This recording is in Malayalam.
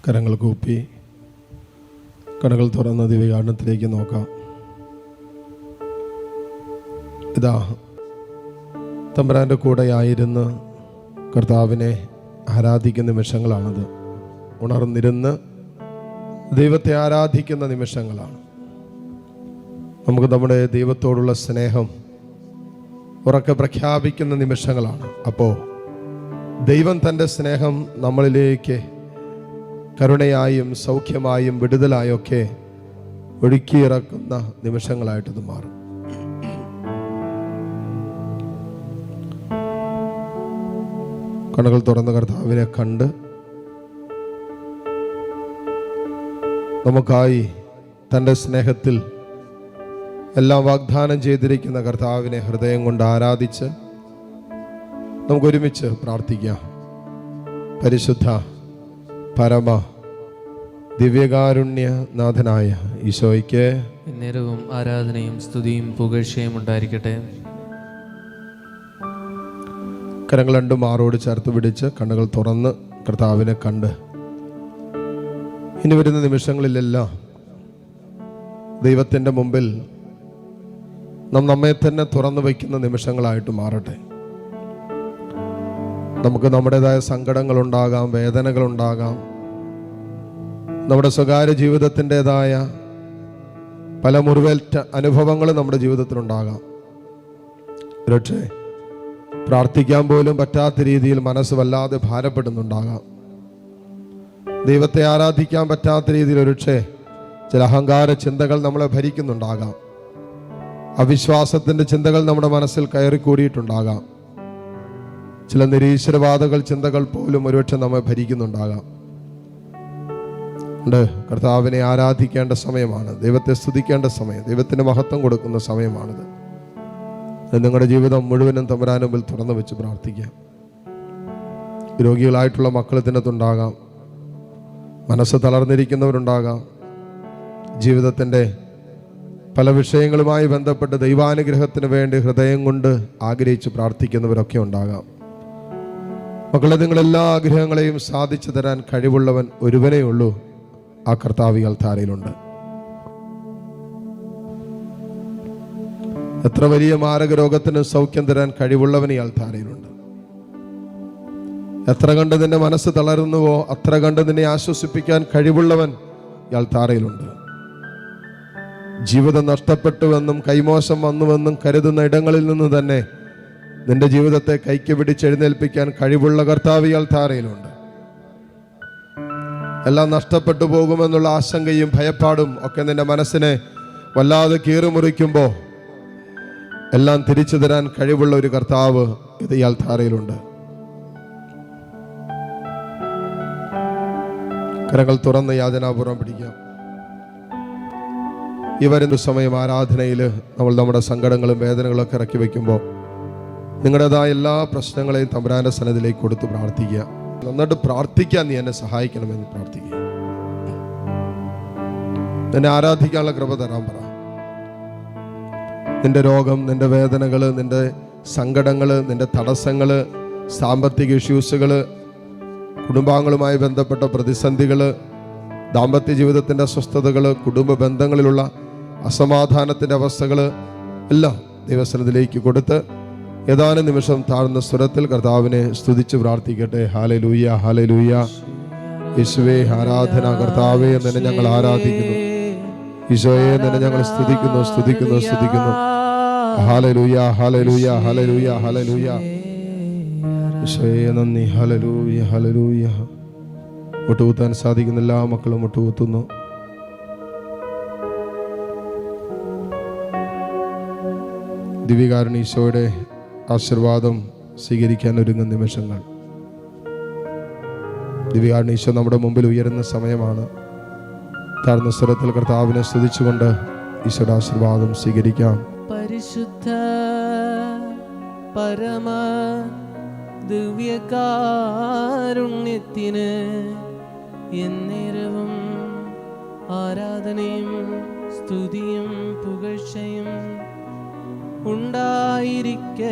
കരങ്ങൾ കൂപ്പി കണ്ണുകൾ തുറന്ന ദിവ്യകാരുണ്യത്തിലേക്ക് നോക്കാം. ഇതാ തമ്പുരാൻ്റെ കൂടെയായിരുന്ന് കർത്താവിനെ ആരാധിക്കുന്ന നിമിഷങ്ങളാണത്. ഉണർന്നിരുന്ന് ദൈവത്തെ ആരാധിക്കുന്ന നിമിഷങ്ങളാണ്. നമുക്ക് നമ്മുടെ ദൈവത്തോടുള്ള സ്നേഹം ഉറക്കെ പ്രഖ്യാപിക്കുന്ന നിമിഷങ്ങളാണ്. അപ്പോൾ ദൈവം തൻ്റെ സ്നേഹം നമ്മളിലേക്ക് കരുണയായും സൗഖ്യമായും വിടുതലായും ഒക്കെ ഒഴുക്കിയിറക്കുന്ന നിമിഷങ്ങളായിട്ടത് മാറും. കണ്ണുകൾ തുറന്ന കർത്താവിനെ കണ്ട് നമുക്കായി തൻ്റെ സ്നേഹത്തിൽ എല്ലാം വാഗ്ദാനം ചെയ്തിരിക്കുന്ന കർത്താവിനെ ഹൃദയം കൊണ്ട് ആരാധിച്ച് നമുക്കൊരുമിച്ച് പ്രാർത്ഥിക്കാം. പരിശുദ്ധ പരമ ദിവ്യകാരുണ്യനാഥനായ ഈശോയ്ക്ക് നേരവും ആരാധനയും സ്തുതിയും പുകഴ്ചയും ഉണ്ടായിരിക്കട്ടെ. കരങ്ങൾ രണ്ടും മാറോട് ചേർത്ത് പിടിച്ച് കണ്ണുകൾ തുറന്ന് കർത്താവിനെ കണ്ട് ഇനി വരുന്ന നിമിഷങ്ങളിലെല്ലാം ദൈവത്തിൻ്റെ മുമ്പിൽ നമ്മെ തന്നെ തുറന്നു വയ്ക്കുന്ന നിമിഷങ്ങളായിട്ട് മാറട്ടെ. നമുക്ക് നമ്മുടേതായ സങ്കടങ്ങളുണ്ടാകാം, വേദനകളുണ്ടാകാം, നമ്മുടെ സ്വകാര്യ ജീവിതത്തിൻ്റെതായ പല മുറിവേറ്റ അനുഭവങ്ങളും നമ്മുടെ ജീവിതത്തിലുണ്ടാകാം. പക്ഷേ പ്രാർത്ഥിക്കാൻ പോലും പറ്റാത്ത രീതിയിൽ മനസ്സ് വല്ലാതെ ഭാരപ്പെടുന്നുണ്ടാകാം. ദൈവത്തെ ആരാധിക്കാൻ പറ്റാത്ത രീതിയിൽ ഒരുപക്ഷേ ചില അഹങ്കാര ചിന്തകൾ നമ്മളെ ഭരിക്കുന്നുണ്ടാകാം. അവിശ്വാസത്തിൻ്റെ ചിന്തകൾ നമ്മുടെ മനസ്സിൽ കയറിക്കൂടിയിട്ടുണ്ടാകാം. ചില നിരീശ്വരവാദകൾ ചിന്തകൾ പോലും ഒരുപക്ഷെ നമ്മെ ഭരിക്കുന്നുണ്ടാകാം. കർത്താവിനെ ആരാധിക്കേണ്ട സമയമാണ്, ദൈവത്തെ സ്തുതിക്കേണ്ട സമയം, ദൈവത്തിന് മഹത്വം കൊടുക്കുന്ന സമയമാണിത്. നിങ്ങളുടെ ജീവിതം മുഴുവനും തമ്പുരാന് മുമ്പിൽ തുറന്നു വെച്ച് പ്രാർത്ഥിക്കാം. രോഗികളായിട്ടുള്ള മക്കൾ ഇതിനകത്തുണ്ടാകാം, മനസ്സ് തളർന്നിരിക്കുന്നവരുണ്ടാകാം, ജീവിതത്തിൻ്റെ പല വിഷയങ്ങളുമായി ബന്ധപ്പെട്ട് ദൈവാനുഗ്രഹത്തിന് വേണ്ടി ഹൃദയം കൊണ്ട് ആഗ്രഹിച്ച് പ്രാർത്ഥിക്കുന്നവരൊക്കെ ഉണ്ടാകാം. മക്കളെ, നിങ്ങളെല്ലാ ആഗ്രഹങ്ങളെയും സാധിച്ചു തരാൻ കഴിവുള്ളവൻ ഒരുവനേ ഉള്ളൂ. ആ കർത്താവ് ഈ അൾത്താരയിലുണ്ട്. എത്ര വലിയ മാരക രോഗത്തിന് സൗഖ്യം തരാൻ കഴിവുള്ളവൻ ഈ അൾത്താരയിലുണ്ട്. എത്ര കണ്ട് നിന്റെ മനസ്സ് തളരുന്നുവോ അത്ര കണ്ട് നിന്നെ ആശ്വസിപ്പിക്കാൻ കഴിവുള്ളവൻ ഈ അൾത്താരയിലുണ്ട്. ജീവിതം നഷ്ടപ്പെട്ടുവെന്നും കൈമോശം വന്നുവെന്നും കരുതുന്ന ഇടങ്ങളിൽ നിന്ന് തന്നെ നിന്റെ ജീവിതത്തെ കൈക്ക് പിടിച്ചെഴുന്നേൽപ്പിക്കാൻ കഴിവുള്ള കർത്താവ് ഈ അൾത്താരയിലുണ്ട്. എല്ലാം നഷ്ടപ്പെട്ടു പോകുമെന്നുള്ള ആശങ്കയും ഭയപ്പാടും ഒക്കെ നിന്റെ മനസ്സിനെ വല്ലാതെ കീറുമുറിക്കുമ്പോൾ എല്ലാം തിരിച്ചു തരാൻ കഴിവുള്ള ഒരു കർത്താവ് ഇത് ഈ അൾത്താരയിലുണ്ട്. കരങ്ങൾ തുറന്ന് യാചനാപൂർവം പിടിക്കാം. ഈ വരുന്ന സമയം ആരാധനയിൽ നമ്മൾ നമ്മുടെ സങ്കടങ്ങളും വേദനകളും ഒക്കെ ഇറക്കി വയ്ക്കുമ്പോൾ നിങ്ങളുടേതായ എല്ലാ പ്രശ്നങ്ങളെയും തമ്പുരാന്റെ സന്നിധിയിലേക്ക് കൊടുത്ത് പ്രാർത്ഥിക്കുക. നന്നായിട്ട് പ്രാർത്ഥിക്കാൻ നീ എന്നെ സഹായിക്കണമെന്ന് പ്രാർത്ഥിക്കുക. നിന്നെ ആരാധിക്കാനുള്ള കൃപ തരാൻ പറ. നിന്റെ രോഗം, നിന്റെ വേദനകൾ, നിന്റെ സങ്കടങ്ങൾ, നിന്റെ തടസ്സങ്ങൾ, സാമ്പത്തിക ഇഷ്യൂസുകൾ, കുടുംബാംഗങ്ങളുമായി ബന്ധപ്പെട്ട പ്രതിസന്ധികൾ, ദാമ്പത്യ ജീവിതത്തിൻ്റെ അസ്വസ്ഥതകൾ, കുടുംബ ബന്ധങ്ങളിലുള്ള അസമാധാനത്തിൻ്റെ അവസ്ഥകൾ എല്ലാം ദൈവസന്നിധിയിലേക്ക് കൊടുത്ത് ഏതാനും നിമിഷം താഴ്ന്ന സ്വരത്തിൽ കർത്താവിനെ സ്തുതിച്ച് പ്രാർത്ഥിക്കട്ടെ. Hallelujah, hallelujah. യേശുവേ ആരാധന. കർത്താവേ നിന്നെ ഞങ്ങൾ ആരാധിക്കുന്നു. ഈശോയെ നിന്നെ ഞങ്ങൾ സ്തുതിക്കുന്നു, സ്തുതിക്കുന്നു, സ്തുതിക്കുന്നു. Hallelujah, hallelujah, hallelujah, hallelujah. ഈശോയെ നന്ദി. Hallelujah, hallelujah. മുട്ടുകുത്താൻ സാധിക്കുന്ന എല്ലാ മക്കളും മുട്ടുകുത്തുന്നു. ദിവ്യകാരുണ്യ ഈശോയുടെ ആശീർവാദം സ്വീകരിക്കാൻ ഒരുങ്ങുന്ന നിമിഷങ്ങൾ. ദിവ്യകാരുണ്യ ഈശോ നമ്മുടെ മുമ്പിൽ ഉയരുന്ന സമയമാണ്. താഴ്ന്ന സ്വരത്തിൽ കർത്താവിനെ സ്തുതിച്ചുകൊണ്ട് ഈശോയുടെ ആശീർവാദം സ്വീകരിക്കാം. പരിശുദ്ധ പരമ ദിവ്യകാരുണ്യത്തിന് എന്നേരവും ആരാധനയും സ്തുതിയും പുകഴ്ചയും ഉണ്ടായിരിക്കട്ടെ.